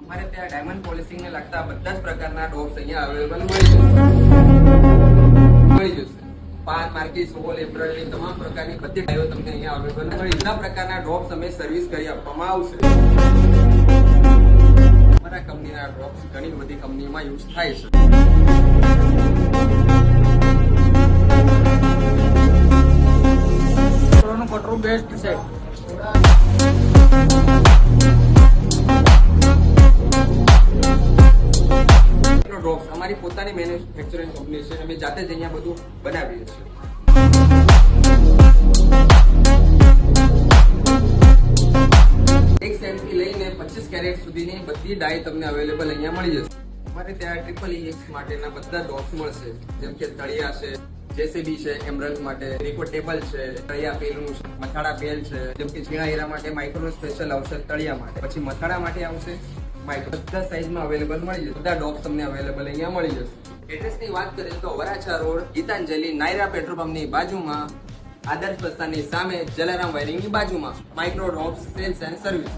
અમારે ત્યાં diamond polishing ને લગતા બધા જ પ્રકારના ડ્રોપ્સ અહીંયા અવેલેબલ મળી જશે. પાન, માર્કીસ, હોલ, એમ્બ્રોઇડરી તમામ પ્રકારની બધી ડાયો તમને અહીંયા અવેલેબલ મળી જશે. પ્રકારના ડ્રોપ્સ અમે સર્વિસ કરી આપવામાં આવશે. અમારા કંપનીના ડ્રોપ્સ ઘણી બધી કંપનીમાં યુઝ થાય છે. કટરું બેસ્ટ છે. ડ્રોપ્સ અમારી પોતાની મેન્યુફેક્ચરિંગ કંપની છે. અમે જાતે જ અહીંયા બધું બનાવીએ છીએ. એક સેન્ટથી લઈને 25 કેરેટ સુધીની બધી ડાય તમને અવેલેબલ અહીંયા મળી જશે. અમારે ત્યાં EEX માટેના બધા ડ્રોપ્સ મળશે, જેમ કે તળિયા છે, જેસીબી છે, એમરલ્ડ માટે રિકો ટેબલ છે, તળિયા પેલનું છે, મથાળા પેલ છે, જેમ કે ઝીણા હીરા માટે માઇક્રો સ્પેશિયલ આવશે તળિયા માટે, પછી મથાળા માટે આવશે માઇક્રો. બધા સાઇઝમાં અવેલેબલ મળી જશે. બધા ડોગ્સ તમને અવેલેબલ અહીંયા મળી જશે. એડ્રેસની વાત કરીએ તો વરાછા રોડ, ગીતાંજલિ નાયરા પેટ્રોલ પંપની બાજુમાં, આદર્શ બસની સામે, જલારામ વાયરિંગની બાજુમાં micro drops cells and service.